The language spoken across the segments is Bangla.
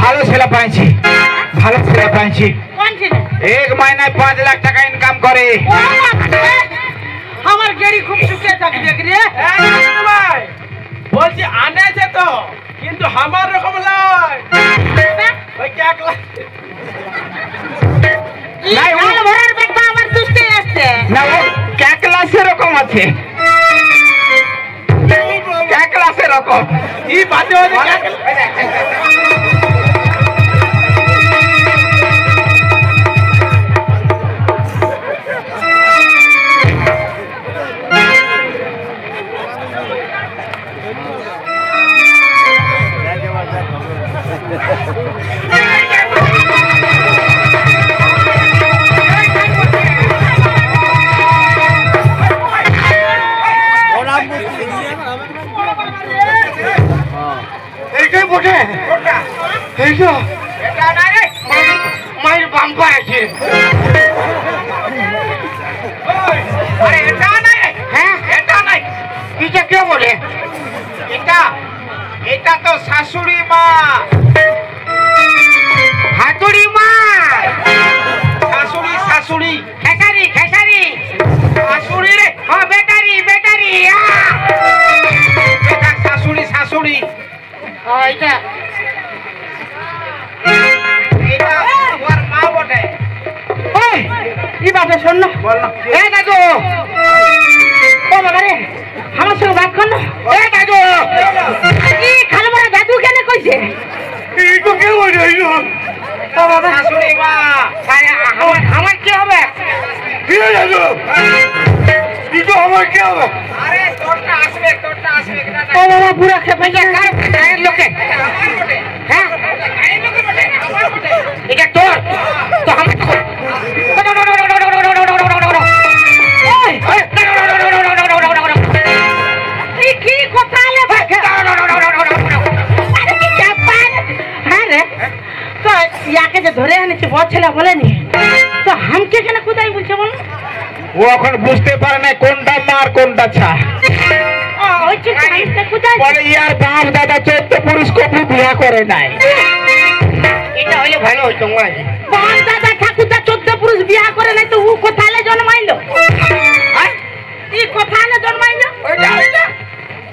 ভালো ছেলে পাইছি, ভালো ছেলে পাইছি। এক মহিনায় 5 লাখ টাকা ইনকাম করে। আমার গেড়ি খুব সুখে থাকবে রে। বলছি আনেছে তো, কিন্তু আমার রকম লয়। ওই ক্যাকলা নাই হাল ভরার বেটা আমার দুষ্টে আসছে না, ও ক্যাকলাস এরকম আছে, ক্যাকলাস এরকম। কি বাজে হচ্ছে ক্যাকলা। এইটাই বটে, এইটা এটা না রে, মায়ের বাম্পা আছে। আরে এটা না রে, হ্যাঁ এটা নাই। এটা কে বলে? এটা এটা তো শাশুড়ি মা, হাতুড়ি মা, শাশুড়ি শাশুড়ি, খেসারি খেসারি, শাশুড়ি রে, ও বেটারি বেটারি, এটা শাশুড়ি শাশুড়ি। এটা এটা ওর মা বটে। ওই কি বাবা শোন না, বল না। এ দাদু, ও বাবা রে, আমার সঙ্গে বাত কর না। এ দাদু, কি খালমরা দাদু কেন কইছে? এই তো কে বলে হইলো? ও বাবা শাশুড়ি মা, আমার কি হবে? কি দাদু, কি তো আমার কি হবে? আরে তোরটা আসবে, তোরটা আসবে। ও বাবা পুরা খেপে যা কার গায়ের লোকে। হ্যাঁ গায়ের লোকে বটে, আমার বটে। এটা তোর তো আমার তো কি কথা লে ভাই? আরে কি জাপান? হ্যাঁ রে, তো ইয়াকে যে ধরে এনেছে বড় ছেলে বলেনি তো হামকে কেন কোথায় বলছে বল? ও এখন বুঝতে পারে না কোনটা মার কোনটা ছা। ইয়ার বাপ দাদা 14 পুরুষ কবু বিয়া করে নাই। এটা হইলে ভালো হইতো। বাপ দাদা ঠাকুরদা 14 পুরুষ বিয়া করে নাই তো ও কোথায় জন্মাইলো? এই কোথায় জন্মাইলো? ওইটা ওইটা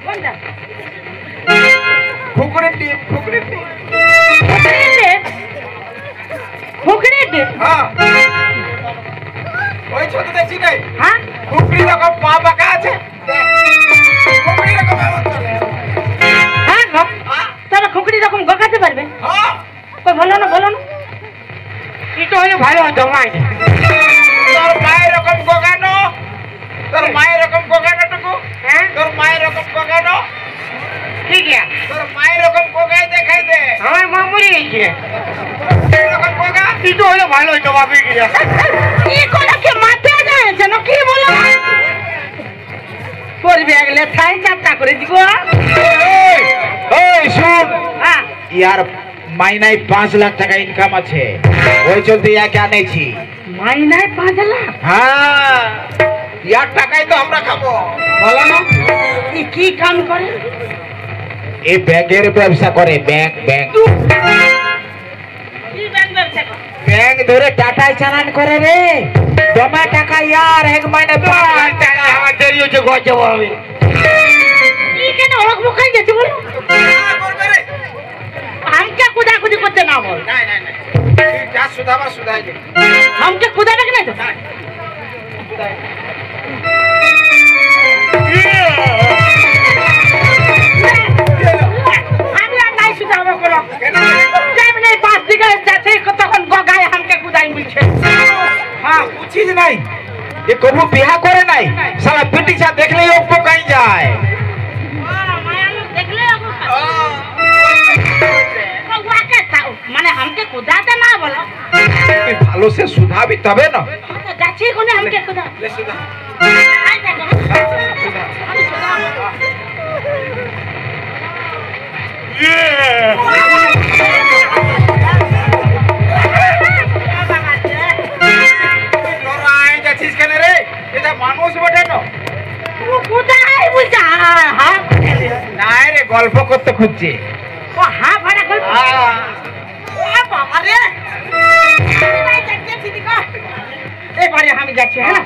কোনটা? ফুকরের ডিম, ফুকরের ডিম, ফুকরের ডিম। হ্যাঁ ওই ছোট দেখছি নাই? হ্যাঁ ফুকরি রকম পা বাঁকা আছে। ফুকরি রকম এমন চলে। হ্যাঁ গো, তবে ফুকরি রকম গকাতে পারবে? হ্যাঁ কই বলো না, বলো না। এটা হলে ভালো হতো ভাই। তোর মায়ের রকম গগানো, তোর মায়ের রকম গগানোটুকু। হ্যাঁ তোর মায়ের রকম গগানো। ঠিক আছে, তোর মায়ের রকম গগাই দেখাই দে। আমার মা মরে গেছে। এরকম গগা এটা হলে ভালো হতো বাপি। কি করে কি মাথা যায় জানো কি বলো? করবে আগলে থাই চাপটা করে দিব। এই শুন, হ্যাঁ ইয়ার মাইনায় 5 লাখ টাকা ইনকাম আছে, ওই চলতে ইয়াকে আনেছি। মাইনায় 5 লাখ? হ্যাঁ ইয়ার টাকাই তো আমরা খাবো। বলো না কি কাম করে? এই ব্যাংকের ব্যবসা করে। ব্যাংক ব্যাংক কি ব্যাংক ব্যবসা করে? ব্যাংক ধরে টাটায় চালান করে রে। জমা টাকা ইয়ার এক মাইনে 5 লাখ টাকা। আমার দেরি হচ্ছে ঘর যাবো আমি। কি কেন হক মুখাই গেছে বলো? हमके कुदा कुदी करते ना बोल। नहीं नहीं नहीं, जा सुधावा सुधाई दे। हमके कुदा लगे नहीं तो हम यार नहीं सुधावा करो। जब नहीं पास दिखे जैसे तो कौन गगाए हमके कुदाई मिलछे। हाँ कुछ चीज नहीं, ये कबू बिहा करे नहीं, साला पिटी सा देख ले ओपो कहीं जाए। माया लोग देख ले মানে हमके कुदाते ना बोलो। ভালো সে সুধাবি তবে না। তো যাচ্ছি কোনে हमके कुदा ले सुधा। আই দেখো আমি সুধাবো। তোরা আই যাচ্ছিস কেন রে? এটা মানুষ বটে না। ও কোথায় বুঝা? হ্যাঁ না রে, গল্প করতে খুঁজছে। ও হ্যাঁ বাবা রে এবারে আমি যাচ্ছি হ্যাঁ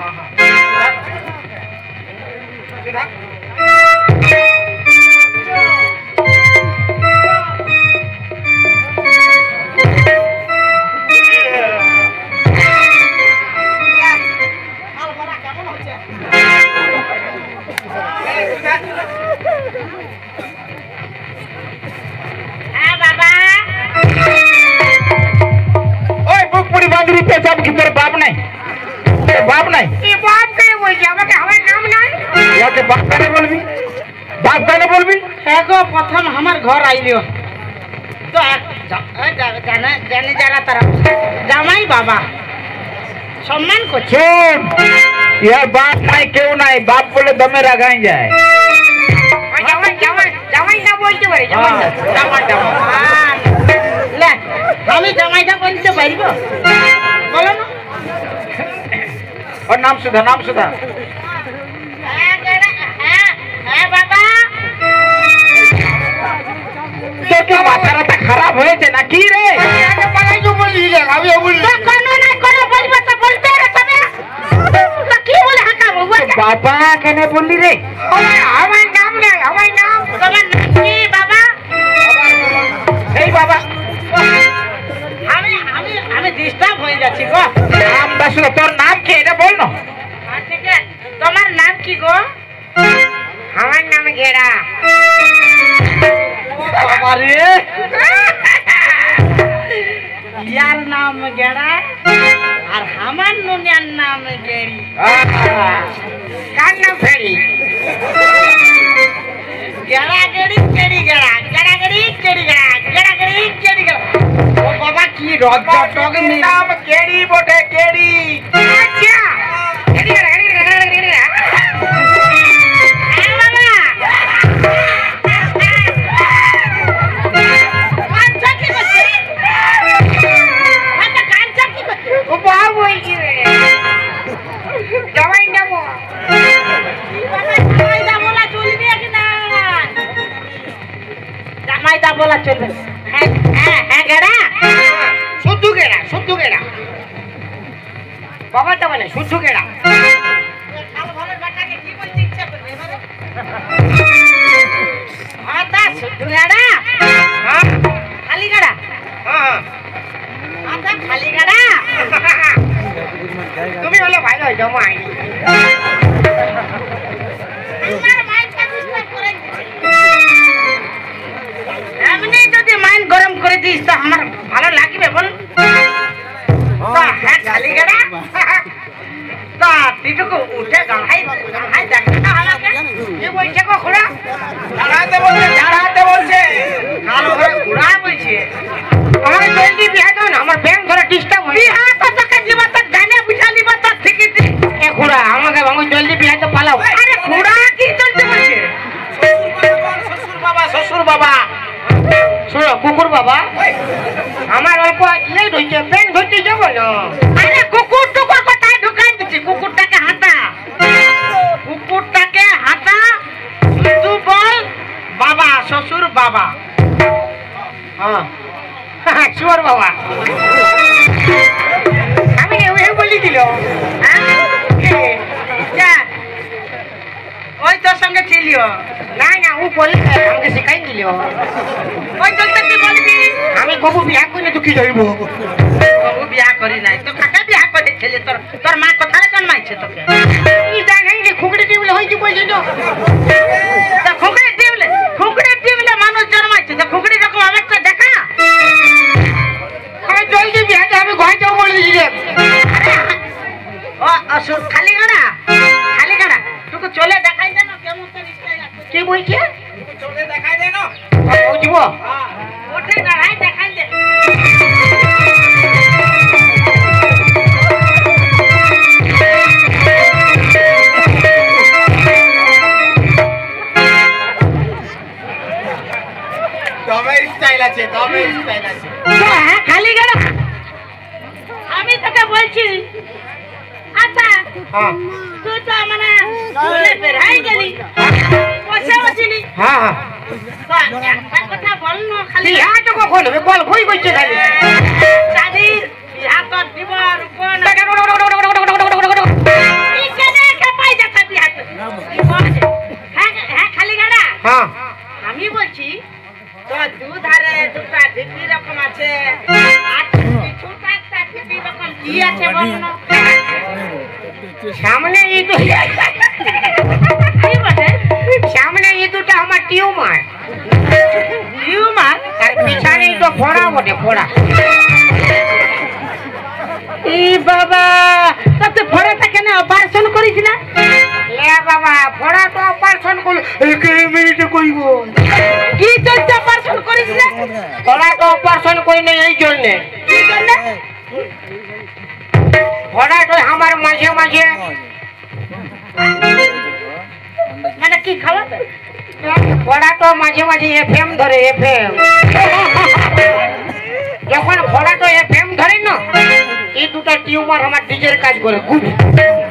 बाप नहीं ये बाप के बोलছি আমাকে আমার নাম নাই याके बाप कहने बोलबी एगो प्रथम हमार घर आइलियो तो जाने जारा तरफ जामाई बाबा सम्मान করছে सुन यार बाप नहीं क्यों नहीं बाप बोले दमे रगाई जाए জামাই না বলতে পারি জামাই ले আমি জামাইটা বলতে পারবো বলো না और नाम सुधा হ্যাঁ বাবা तो क्या माथा राता खराब होए थे ना की रे আগে পালাই তো বলি আমি বলি তো কোন না কোন বলবো তো বলতে রে তবে তো কি বলে হাকা বাবা बाबा कहने बोली रे আমার নাম নাই আমার নাম তোমার নাম কি বাবা এই বাবা আমি ডিস্টার্ব হয়ে যাচ্ছি গো नाम बस তোর नाम কি এটা বল না আচ্ছা তোমার নাম কি গো আমার নাম গেড়া बाबा रे यार नाम गेड़ा और हमार नुनियार नाम गेड़ी कान नाम फेड़ी गेड़ा गेड़ी केड़ी गेड़ा गेड़ा गेड़ी केड़ी गेड़ा गेड़ा गेड़ी केड़ी गेड़ा ओ बाबा की रोज टॉक में नाम केड़ी बोटे केड़ी अच्छा केड़ी गेड़ा केड़ी गेड़ा केड़ी गेड़ा ए बाबा জামাইদা বলা চলবে হ্যাঁ হ্যাঁ হ্যাঁ গেড়া শুদ্ধ গেড়া বাবাটা বলে শুদ্ধ গেড়া খালি গেড়া খালি গেড়া তুমি হলে ভাই নয় জমাই এমনি যদি মাইন্ড গরম করে দিস তো আমার ভালো লাগবে বল হ্যাঁ খালি গেড়া তা তুইটুকু উঠে গাড়াই দেখে না আমাকে কি বলছে গো খুড়া ঝাড়াতে বলছে কালো ঘরে খুড়া বলছে আমার জলদি বিয়ে দাও না আমার ব্যাংক ধরে ডিস্টার্ব হয়ে বিয়ে তো তোকে দিবা তো জানে বুঝা দিবা তো ঠিকই এ খুড়া আমাকে ভাঙো জলদি বিয়ে তো পালাও আরে খুড়া কি চলতে বলছে শ্বশুর বাবা শুনো কুকুর বাবা আমার অল্প লেট হয়েছে ব্যাংক ধরতে যাবো না আরে কুকুর টুকুর কোথায় ঢুকাই দিচ্ছি কুকুরটাকে হাঁটা তুই বল বাবা শ্বশুর বাবা হ্যাঁ শুয়ার বাবা আমি বলি দিল ওই তোর সঙ্গে ছিলিও না ও বলে আমাকে শেখাই দিল ওই চলতে তুই বলবি আমি বাবু বিয়া করে দুঃখী যাইব বাবু বিয়া করি নাই তো কাকা বিয়া করে ছেলে তোর মা কোথায় জন্মাইছে তোকে তুই জানাই রে খুগড়ি টিউলে হইছি বলছিস তো খুগড়ি টিউলে মানুষ জন্মাইছে তো খুগড়ি রকম অবস্থা দেখা আমি জলদি বিয়া আমি ঘরে যাবো বলে দিছি ও খালি গাড়া তুই চলে দেখাই দে না কেমন কি বলছে চলে দেখাই দে না বুঝব ওঠে দাঁড়াই দেখাই দে তবে স্টাইল আছে হ্যাঁ খালি গাড়া আমি তোকে বলছি আচ্ছা তুই তো মানে চলে বেড়াই গেলি বসে বসিলি हाँ একটা কথা বল না খালি বিয়া তো কখন হবে বল ভই কইছে খালি দাদির বিয়া তো দিবার কোন ইকেনে কাপাই যাচ্ছে বিয়া হ্যাঁ খালি গাড়া হ্যাঁ আমি বলছি তো দুধারে দুটা ঢিপি রকম আছে আর ছোট একটা ঢিপি রকম কি আছে বল না সামনে এই তো কি বলে সামনে এই দুটো আমার টিউমার টিউমার আর পিছনে তো ফোড়া বটে ফোড়া ই বাবা তাতে ফড়াটা কেন অপারেশন করিস না লে বাবা ফোড়া তো অপারেশন করল এক মিনিটে কইব কি চলছে অপারেশন করিস না ফোড়া তো অপারেশন করি না এই জন্য কি জন্য ফোড়া তো আমার মাঝে মাঝে মানে কি খাওয়াতে ফোড়া তো মাঝে মাঝে এফএম ধরে এফএম যখন ফোড়া তো এফএম ধরে না এই দুটো টিউমার আমার ডিজের কাজ করে গুপ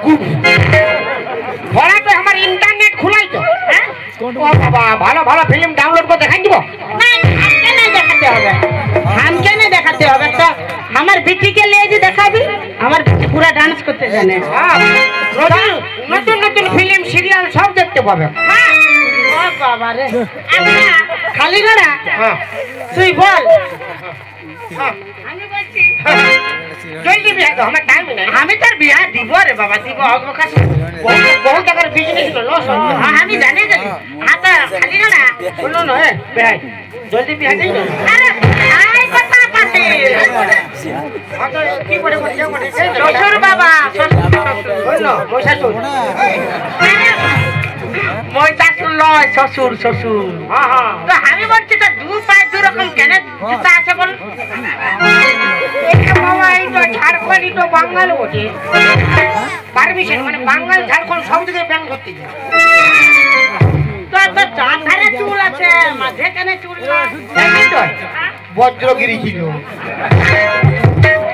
গুপ ফোড়া তো আমার ইন্টারনেট খুলাই তো হ্যাঁ ও বাবা ভালো ভালো ফিল্ম ডাউনলোড করে দেখাই দিব না हमके नहीं দেখাতে হবে हमके नहीं দেখাতে হবে তো আমার বিটিকে নিয়ে যে দেখাবি আমার বিটি পুরো ডান্স করতে জানে হ্যাঁ নতুন নতুন নতুন ফিল্ম সিরিয়াল সব দেখতে পাবে হ্যাঁ ও বাবা রে আচ্ছা খালি গড়া হ্যাঁ তুই বল হ্যাঁ আমি বলছি জলদি বিয়া তো আমার টাইম নেই আমি তোর বিয়া দিব রে বাবা দিব অবকাশ বহু টাকার বিজনেস লস হয় হ্যাঁ আমি জানি জানি হাতে খালি গড়া শুনো না হ্যাঁ ভাই জলদি বিয়া দেই না আরে আই কথা পাতে কি করে বলছে বলে শ্বশুর বাবা বললো মশাশুর মইতাশুর লয় শ্বশুর শ্বশুর হ্যাঁ হ্যাঁ তো আমি বলছি তো দু পায়ে দু রকম কেন জুতা আছে বল এটা বাবা এই তো ঝাড়খণ্ড তো বাঙাল বটে পারমিশন মানে বাঙাল ঝাড়খণ্ড সব দিকে ব্যাংক করতে যায় তো তো চার ধারে চুল আছে মাঝে কেন চুল নাই জানি তো বজ্রগিরি ছিল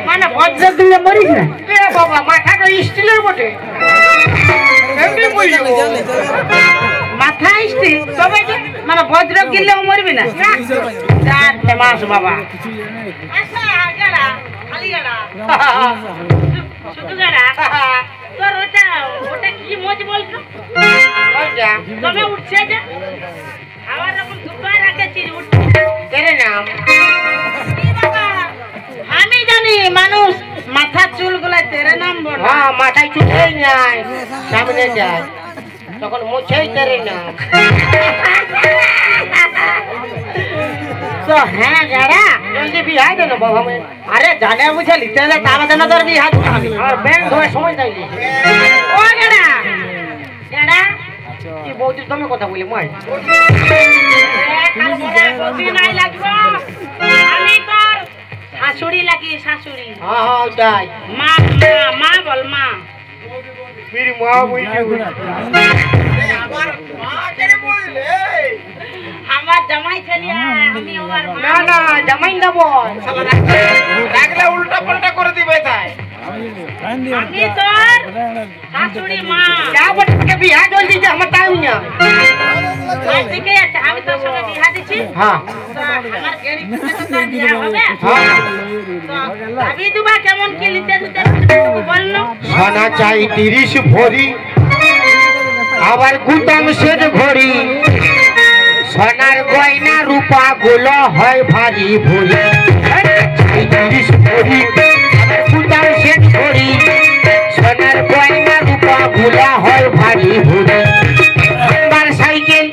মানে বজ্র দিলে মরিস না এ বাবা মাথাটা স্টিলের বটে এমনি বলছো মাথা ইস্তি তবে যে মানে বজ্র গিললেও মরবি না চার ফেমাস বাবা আচ্ছা গেলা খালি গেলা শুধু গেলা তোর ওটা ওটা কি মজ বলছো ওইটা তবে উঠছে যে আমার রকম দুটো রাখেছি উঠছে তেরে নাম আমি জানি মানুষ মাথা চুল গুলা তেরে নাম বলে হ্যাঁ মাথায় চুলেই নাই সামনে যায় তখন মুছেই তেরে নাম তো হ্যাঁ যারা জলদি বিয়া দে না বাবা আমি আরে জানে বুঝে লিতে না তার দেনা তোর বিয়ে হাত আর ব্যাংক ধরে সময় চাইলি ও গেড়া গেড়া কি বৌদির দমে কথা বলি মই নাই লাগবো আমি তোর শাশুড়ি লাগি শাশুড়ি হ্যাঁ হ্যাঁ ওইটাই মা মা বল মা ফির মা বইলি আমার জামাই ছেলিয়া আমি ওর না না জামাই না বল রাখলে উল্টা পাল্টা করে দিবে তাই আমি তোর শাশুড়ি মা যা বটে বিয়া জলদি যা আমার টাইম না ঠিক আছে আমি তোর সঙ্গে বিয়া দিছি হ্যাঁ তো আমার গেড়ি তো তোর বিয়া হবে হ্যাঁ আমি দুবা কেমন কি লিতে দিতে বললো সোনা চাই 30 ভরি আবার গুতাম সেট ঘড়ি সোনার গয়না রূপা গুলো হয় ভারী ভরি চাই 30 ভরি আবার গুতাম সেট ঘড়ি সোনার গয়না রূপা গুলো হয় ভারী ভরি হাম্বার সাইকেল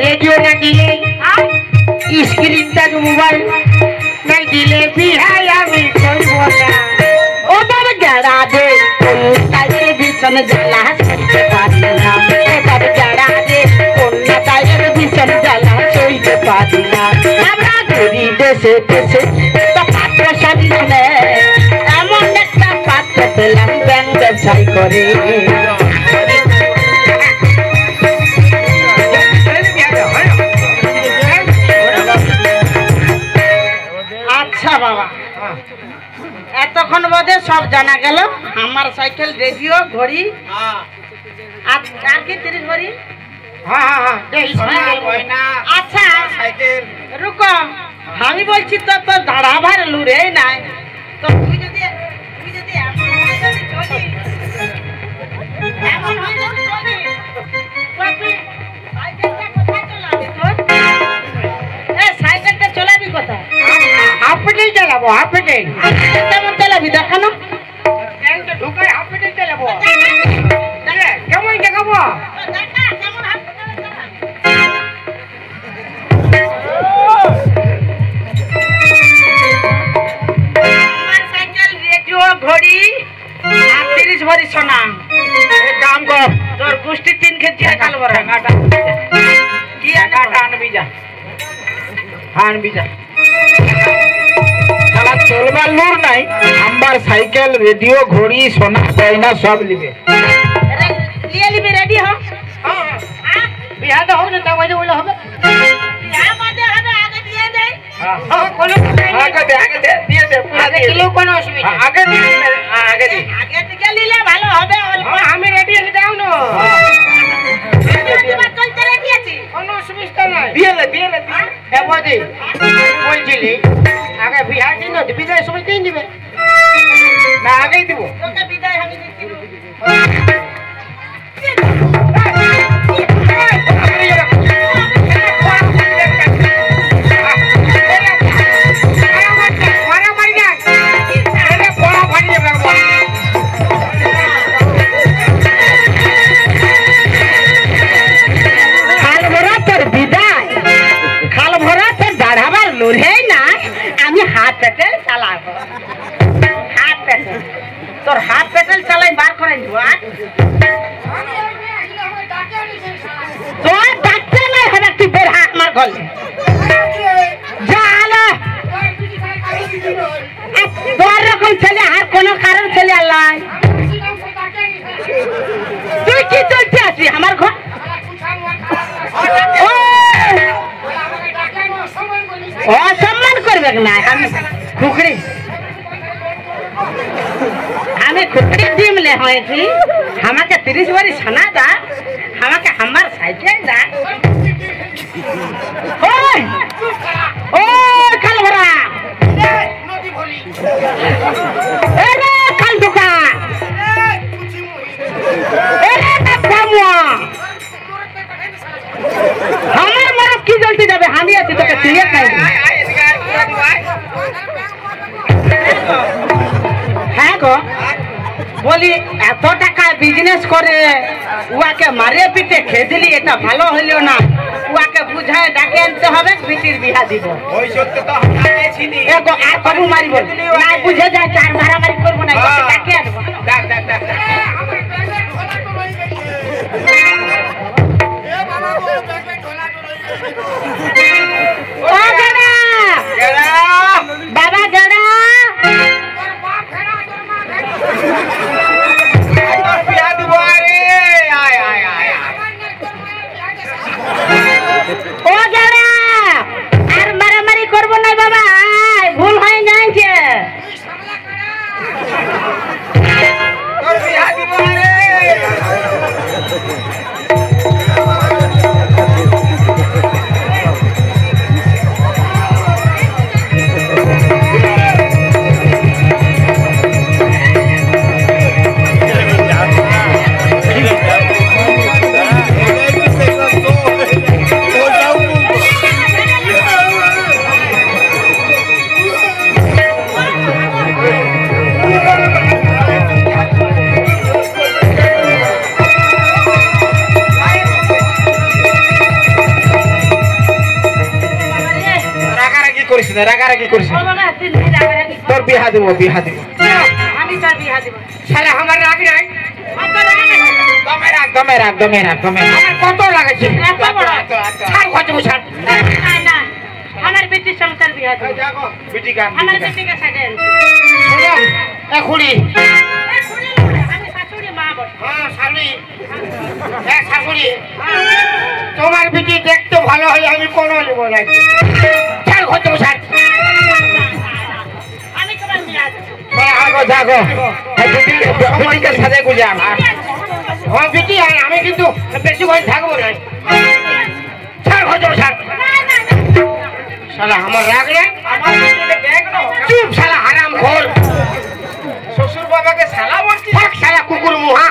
রেডিও না দিলে স্ক্রিন টাচ মোবাইল নাই দিলে বিহাই আমি করব না ও বাবা গড়া দে কোন টাইর বিছন জ্বালা সইতে পারি না ও বাবা গড়া দে কোন টাইর বিছন জ্বালা সইতে পারি না আমরা ঘুরি দেশে দেশে তো পাত্র সন্ধানে এমন একটা পাত্র পেলাম ব্যাংক ব্যবসায় করে আচ্ছা বাবা এতক্ষণ বোধে সব জানা গেল আমার সাইকেল রেডিও ঘড়ি আর কি 30 ভরি হ্যাঁ হ্যাঁ হ্যাঁ আচ্ছা সাইকেল রুকো আমি বলছি তো তোর দাঁড়াবার লুরে নাই তো তুই যদি এমন হয়ে যদি চলি এমন হয়ে যদি চলি তো তুই সাইকেলটা কোথায় চলাবি তোর সাইকেলটা চলাবি কোথায় হাফ পেটেই চালাবো হাফ পেটেই কেমন চালাবি দেখানো ঢুকাই হাফ পেটেই চালাবো কেমন দেখাবো দেখা কেমন হাত আমার সাইকেল রেডিও ঘড়ি আর 30 ভরি সোনা এক কাম কর তোর গোষ্ঠী 3 কেজি কাল বড় কি টাকাটা আনবি যা আনবি যা শালা চলবার লুর নাই আমার সাইকেল রেডিও ঘড়ি সোনা গয়না সব লিবে লিয়ে লিবি রেডি হ বিহাটা হোক না তা বলে হবে আমাদের হবে আগে দিয়ে দেই আগে দে দিয়ে দে আগে দিলেও কোনো অসুবিধা আগে দি আগে দি আগে থেকে নিলে ভালো হবে অল্প আমি রেডি হয়ে যাও না তোমার চলতে রেডি আছি কোনো অসুবিধা নাই দিয়ে এ বদি বলছিলি আগে বিহার দিন না বিদায় সময় দিন দিবে না আগেই দিব তোকে বিদায় আমি দিচ্ছি তোর হাত পেটেল চালাই বার করে দিব তোর ডাক্তার নাই হবে তুই বের হাত আমার গলে যা আলো তোর রকম ছেলে আর কোন কারণ ছেলে আল্লাহ তুই কি চলতে আছিস আমার ঘর অসম্মান করবে না আমি খুকড়ি আমি খুকড়ি ডিমলে হয়েছি আমাকে 30 বারি সোনা দা আমাকে আমার সাইকেল দা ওই ওই কালভরা এরে কাল দুকা এরে কামুয়া আমার মরক কি জলদি যাবে আমি আছি তোকে দিয়ে খাই হ্যাঁ গো বলি এত টাকা বিজনেস করে উয়াকে মারে পিটে খেদিলি এটা ভালো হইল না উয়াকে বুঝায় ডাকে আনতে হবে বিটির বিহা দিব ওই সত্য তো আমরা পেয়েছিনি এগো আর কবু মারিব না বুঝে যায় চার মারামারি করবো না ডাকে আনবো ডাক ও গেড়া বাবা গেড়া বিয়া দিব আরে আয় ও গেড়া আর মারামারি করবো না বাবা ভুল হয়ে যাচ্ছে তোর বিয়া দিব আরে রাগারাগি করিস তোর বিহা দিব আমি তোর বিহা দিব শালা আমার রাগ নাই দমে রাখ আমার কত লাগেছে ছাড় কত ছাড় না আমার বেটির সংসার বিহা দিব বিটি গান আমার বেটিকে সাজে শুনো এ খুড়ি আমি শাশুড়ি মা বল হ্যাঁ শাশুড়ি তোমার বেটি দেখতে ভালো হয় আমি কোনো নেবো না ছাড় কত ছাড় আমি তোমার বিয়া দিব জাগো সাজে গুজাম তোমার বেটি আমি কিন্তু বেশি করে থাকবো না ছাড় হয়তো ছাড় শালা আমার রাগ রে আমার বেটিকে দেখলো চুপ শালা হারাম খোর শ্বশুর বাবাকে শালা বলছি থাক শালা কুকুর মুহা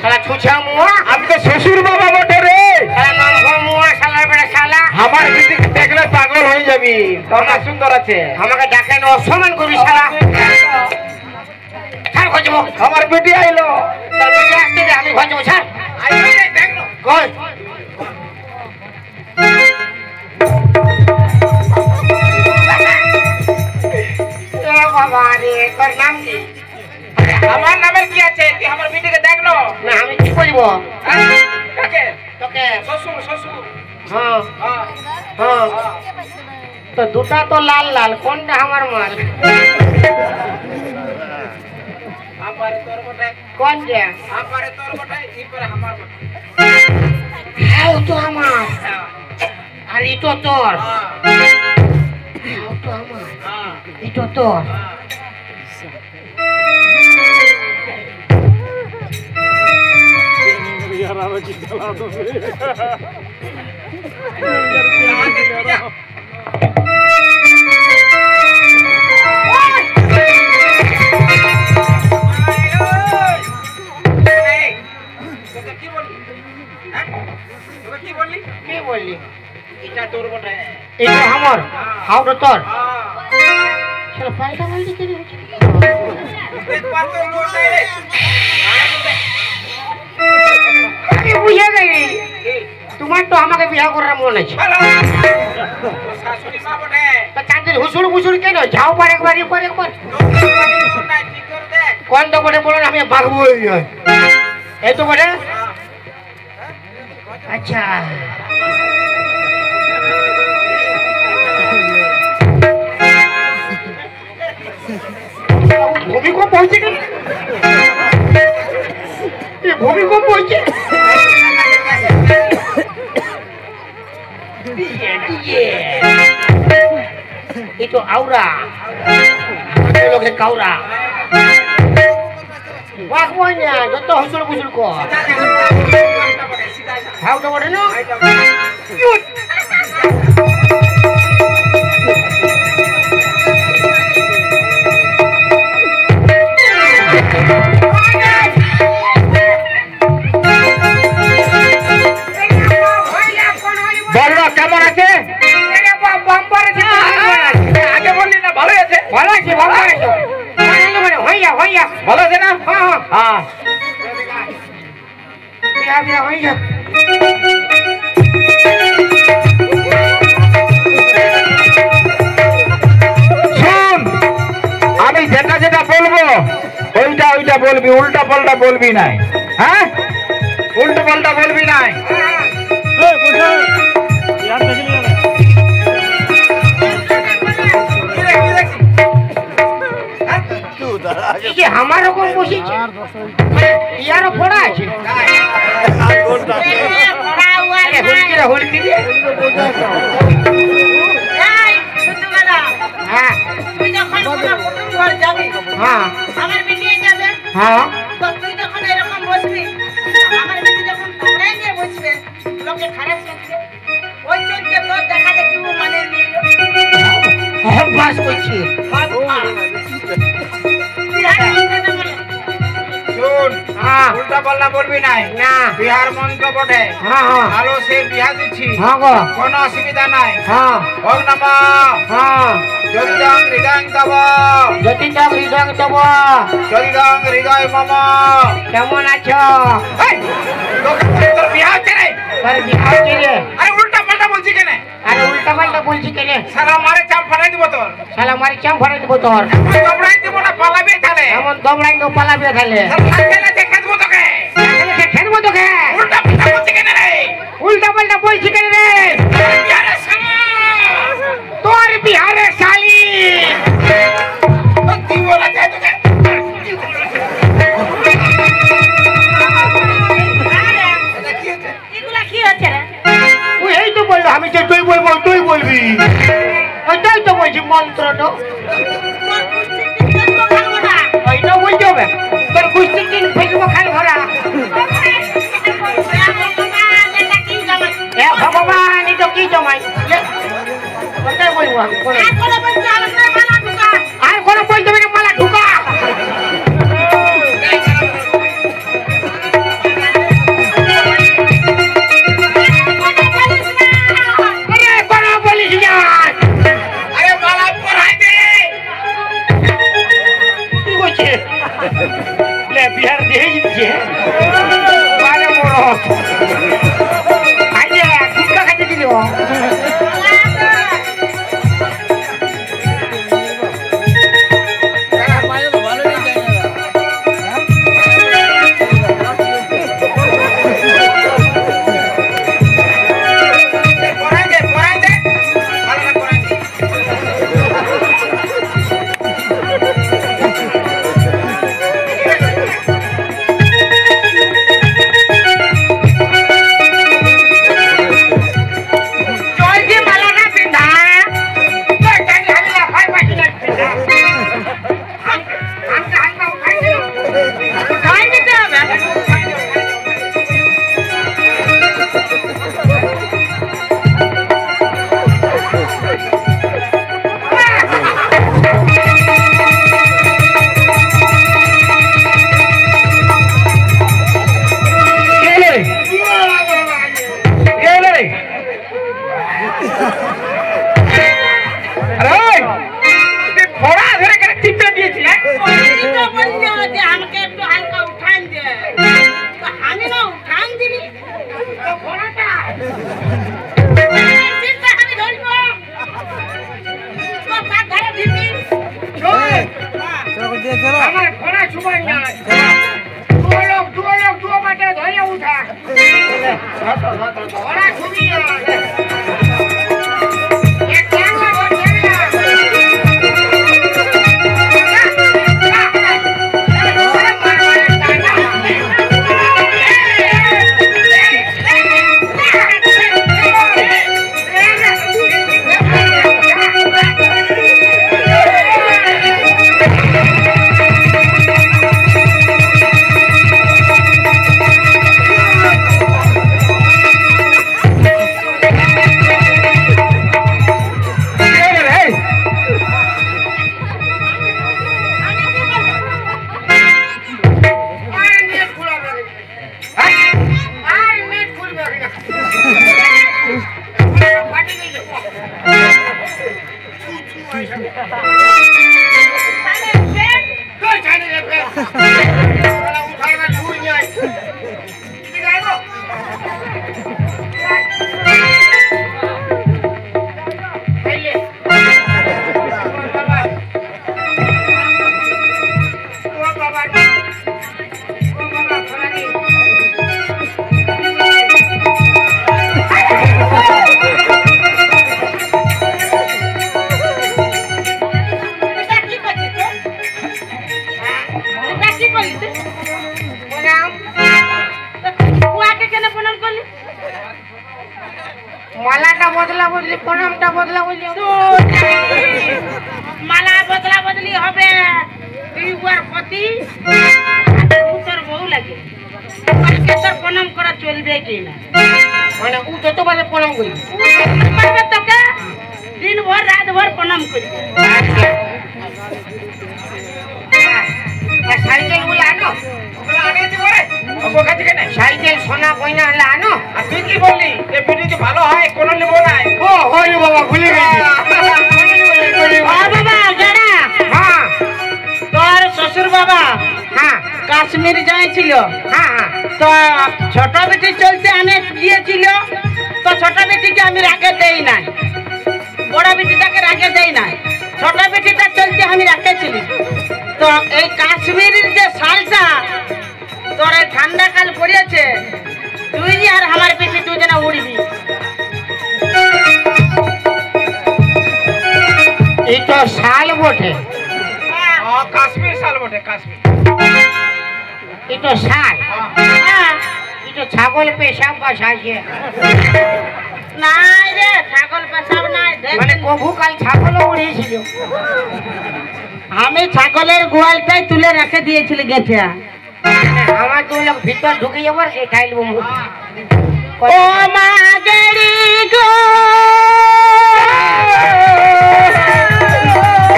শালা ছুছা মুহা আমি তো শ্বশুর বাবা বটে রে শালা নাম মুহা শালার বেটা শালা আমার বেটিকে দেখলে পাগল হয়ে যাবি তোর না সুন্দর আছে আমাকে ডাকেন অসম্মান করবি শালা ছাড় খোঁজবো আমার বেটি আইলো তোর বেটি আসতে দে আমি খোঁজবো ছাড় আইলো রে দেখলো কই এ বাবা রে তোর নাম কি আমার নামের কি আছে তুই আমার বেটিকে দেখলো না আমি কি করবো কাকে তোকে শ্বশুর শ্বশুর হ্যাঁ হ্যাঁ হ্যাঁ তো দুটা তো লাল লাল কোনটা আমার মাল আমারে তোর বটে কোন যে আমারে তোর বটে ই পরে আমার বটে হ্যাঁ ও তো আমার আর ইটো তোর হ্যাঁ হ্যাঁ ও তো আমার হ্যাঁ ইটো তোর কি বললি হ্যাঁ তোকে কি বললি কি বললি এটা তোর বটে ইটো আমার হাও তো তোর হ্যাঁ চলো পাল্টা বললি কি রে একবার তো লোট নাই রে আমি বুঝে গেছি তোমার তো আমাকে বিয়ে করার মন আছে ভালো শাশুড়ি মা বটে তো চাঁদের হুসুর বুসুর কেন যাও পার একবার একবার একবার নাই ঠিক করে দেখ কোন তো বলে বলো আমি ভাগবো এই তো বলে আচ্ছা ভূমিকম্প হয়েছে কেন ভূমিকম্প হয়েছে এই তো আউরা লোকে কাউরা বাঘবো না যত হুসুর বুসুর কর হাউ তো বলে না বলরা কেমন আছে আগে বললি না ভালো আছে ভালো আছে ভালো আছে হইয়া হইয়া ভালো আছে না হ্যাঁ হ্যাঁ বিয়া বিয়া হইয়া শুন আমি যেটা যেটা বলবো ওইটা ওইটা বলবি উল্টা পাল্টা বলবি নাই হ্যাঁ উল্টা পাল্টা বলবি নাই আমার রকম বসেছে ইয়ারও ফোড়া আছে হুলকি রে হ্যাঁ তুই যখন কোনো কুটুম ঘর যাবি হ্যাঁ আমার বেটিয়ে যাবে হ্যাঁ তো তুই যখন এরকম বসবি আমার বেটি যখন তোমরাই নিয়ে বসবে লোকে খারাপ শুনবে ওই চলতে তোর দেখা দেখি ও মানে অভ্যাস করছি শুন হ্যাঁ উল্টা পাল্টা বলবি নাই না বিহার মন্ত্র বটে হ্যাঁ হ্যাঁ ভালো সে বিহা দিচ্ছি হ্যাঁ গো কোনো অসুবিধা নাই হ্যাঁ ওম নমঃ হ্যাঁ যদিদং হৃদয়ং তব যদি তো হৃদয় দেব যদিদং হৃদয় মম কেমন আছো এই, তোর বিহা হচ্ছে রে তোর বিহার কি রে আরে উল্টা পাল্টা বলছি কেন আরে উল্টা পাল্টা বলছি কেনে সারা মারে চাপ ফাটাই দিব তোর শালা মারি চাম ভরে দেবো তোর দবড়াই দিব না পালাবি তাহলে এমন দমড়াই তো পালাবে তাহলে খেলে দেখে দেবো তোকে খেলবো তোকে উল্টা পাল্টা বলছি কেন রে উল্টা পাল্টা বলছি কেন রে আরে শালা, তোর বিহারের শালি তুই বলা যায় তোকে এগুলা কি হচ্ছে রে তুই এই তো বললো আমি যে তুই বলবো তুই বলবি ওইটাই তো বলছি মন্ত্র তো তোর বুঝতে কি করবো খাবো না ওইটা বলতে হবে তোর কুস্তি টিন ফেলবো খাই ভরা এ ভগবান এই তো কি জমাই কোনটাই বলবো আর কোনো বলতে হবে না মালা ঢুকা बिहार दे दीजिए बारे मोरो आइए किसका खाते दिलो मालाटा बदला बदली प्रणामटा बदला बदली माला बदला बदली হবে তুই ওর পতি তোর বউ লাগে আজকে তোর প্রণাম করা চলবে কি না মানে ও যতবারে প্রণাম করি পারবে তোকে দিনভর রাতভর প্রণাম করবে সাইকেল গুলো আনো ওগুলো আনে দিবো রে ওকে থেকে না সাইকেল সোনা কইনা হলে আনো আর তুই কি বললি এই ভিডিওতে ভালো হয় কোন নেব না ও হই বাবা ভুলে গেছি বাবা জানা হ্যাঁ তোর শ্বশুর বাবা হ্যাঁ কাশ্মীর যাইছিল হ্যাঁ তো ছোট বেটি চলতে অনেক গিয়েছিল তো ছোট বেটিকে আমি রাখে দেই নাই বড় বেটিটাকে রাখে দেই নাই ছোট বেটিটা চলতে আমি রাখেছিলি তো এই কাশ্মীরের যে শালটা তোর এই ঠান্ডা কাল পড়েছে তুই আর আমার বেটি দুজনে উড়বি এই তো শাল বটে কাশ্মীর শাল বটে কাশ্মীর এই তো শাল হ্যাঁ এই তো ছাগল পেশাব বসাইছে নাই রে ছাগল পেশাব নাই মানে কবু কাল ছাগলও উড়েছিল আমি ছাগলের গোয়ালটাই তুলে রেখে দিয়েছিল গেছে। আমার তো ভিতর ঢুকে যাবার সে খাইলব ও মা গেরি গো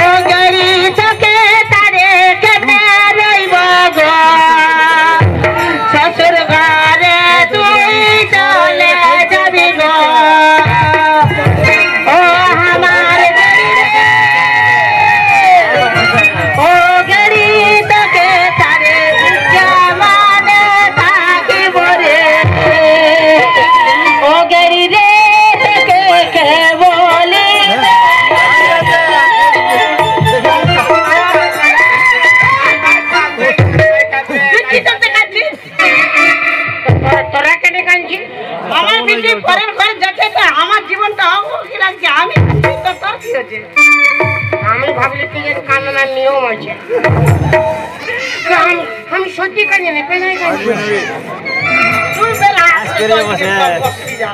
ও গেরি তোকে তারে কেটে রইব গো শ্বশুর ঘরে তুই চলে যাবি গো ও আমার ও গেরি তোকে তারে কেমনে থাকিব রে ও গেরি রে তোকে কে বলি তোরা কেন কাঁদছিস? আমার বিটি পরের ঘরে যাচ্ছে তো আমার জীবনটা অমুখী লাগছে আমি তো তোর কি হচ্ছে আমি ভাবলি তুই কান্নার নিয়ম আছে। আমি সত্যি কাঁদি না, পেলে কাঁদি। তুই বেলা আজকে রে বসে। বসে যা